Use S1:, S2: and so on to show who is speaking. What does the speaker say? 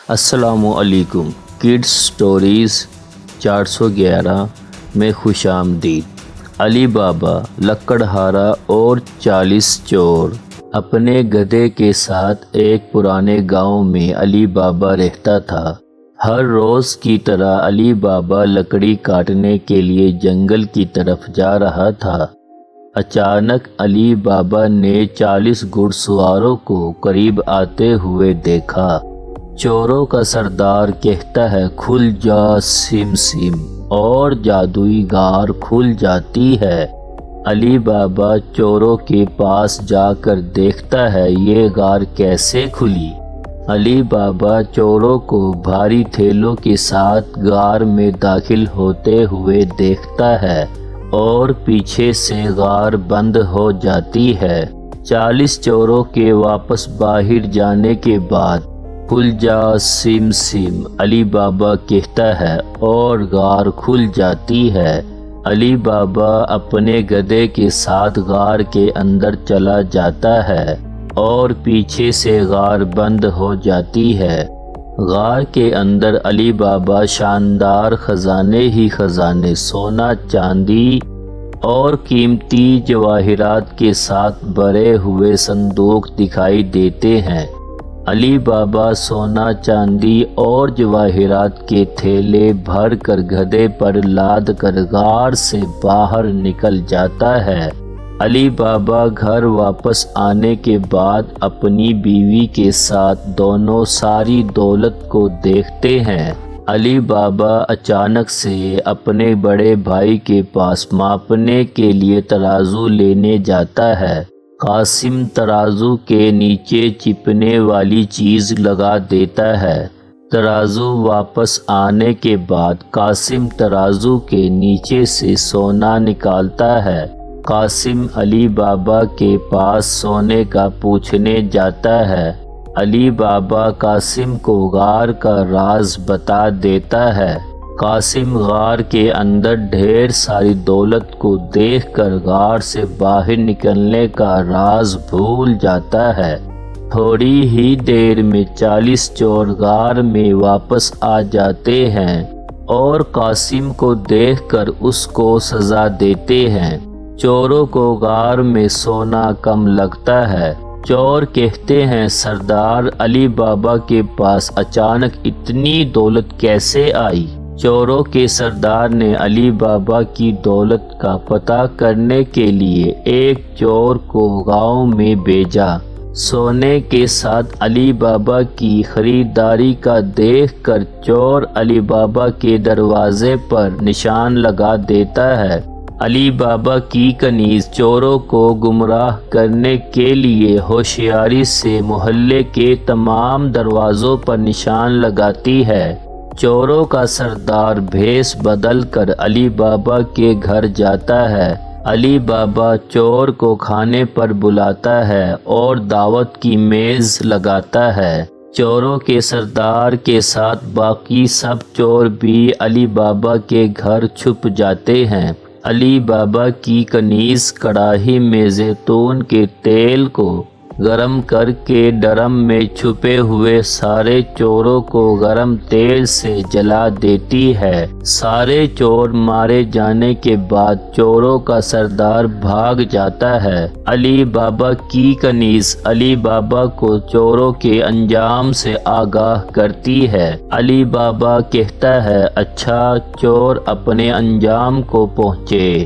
S1: السلام علیکم، kids stories 411 میں خوش آمدید۔ علی بابا، لکڑہارا اور 40 چور۔ اپنے گدھے کے ساتھ ایک پرانے گاؤں میں علی بابا رہتا تھا۔ ہر روز کی طرح علی بابا لکڑی کاٹنے کے لیے جنگل کی طرف جا رہا تھا۔ اچانک علی بابا نے 40 گھڑ سواروں کو قریب آتے ہوئے دیکھا۔ چوروں کا سردار کہتا ہے، کھل جا سم سم، اور جادوئی غار کھل جاتی ہے۔ علی بابا چوروں کے پاس جا کر دیکھتا ہے، یہ غار کیسے کھلی؟ علی بابا چوروں کو بھاری تھیلوں کے ساتھ غار میں داخل ہوتے ہوئے دیکھتا ہے اور پیچھے سے غار بند ہو جاتی ہے۔ 40 چوروں کے واپس باہر جانے کے بعد کھل جا سم سم، علی بابا کہتا ہے اور غار کھل جاتی ہے۔ علی بابا اپنے گدھے کے ساتھ غار کے اندر چلا جاتا ہے اور پیچھے سے غار بند ہو جاتی ہے۔ غار کے اندر علی بابا شاندار خزانے ہی خزانے، سونا چاندی اور قیمتی جواہرات کے ساتھ بھرے ہوئے صندوق دکھائی دیتے ہیں۔ علی بابا سونا چاندی اور جواہرات کے تھیلے بھر کر گدھے پر لاد کر غار سے باہر نکل جاتا ہے۔ علی بابا گھر واپس آنے کے بعد اپنی بیوی کے ساتھ دونوں ساری دولت کو دیکھتے ہیں۔ علی بابا اچانک سے اپنے بڑے بھائی کے پاس ماپنے کے لیے ترازو لینے جاتا ہے۔ قاسم ترازو کے نیچے چپنے والی چیز لگا دیتا ہے۔ ترازو واپس آنے کے بعد قاسم ترازو کے نیچے سے سونا نکالتا ہے۔ قاسم علی بابا کے پاس سونے کا پوچھنے جاتا ہے۔ علی بابا قاسم کو غار کا راز بتا دیتا ہے۔ قاسم غار کے اندر ڈھیر ساری دولت کو دیکھ کر غار سے باہر نکلنے کا راز بھول جاتا ہے۔ تھوڑی ہی دیر میں 40 چور غار میں واپس آ جاتے ہیں اور قاسم کو دیکھ کر اس کو سزا دیتے ہیں۔ چوروں کو غار میں سونا کم لگتا ہے۔ چور کہتے ہیں، سردار، علی بابا کے پاس اچانک اتنی دولت کیسے آئی؟ چوروں کے سردار نے علی بابا کی دولت کا پتہ کرنے کے لیے ایک چور کو گاؤں میں بھیجا۔ سونے کے ساتھ علی بابا کی خریداری کا دیکھ کر چور علی بابا کے دروازے پر نشان لگا دیتا ہے۔ علی بابا کی کنیز چوروں کو گمراہ کرنے کے لیے ہوشیاری سے محلے کے تمام دروازوں پر نشان لگاتی ہے۔ چوروں کا سردار بھیس بدل کر علی بابا کے گھر جاتا ہے۔ علی بابا چور کو کھانے پر بلاتا ہے اور دعوت کی میز لگاتا ہے۔ چوروں کے سردار کے ساتھ باقی سب چور بھی علی بابا کے گھر چھپ جاتے ہیں۔ علی بابا کی کنیز کڑاہی میں زیتون کے تیل کو گرم کر کے ڈرم میں چھپے ہوئے سارے چوروں کو گرم تیل سے جلا دیتی ہے۔ سارے چور مارے جانے کے بعد چوروں کا سردار بھاگ جاتا ہے۔ علی بابا کی کنیز علی بابا کو چوروں کے انجام سے آگاہ کرتی ہے۔ علی بابا کہتا ہے، اچھا چور اپنے انجام کو پہنچے۔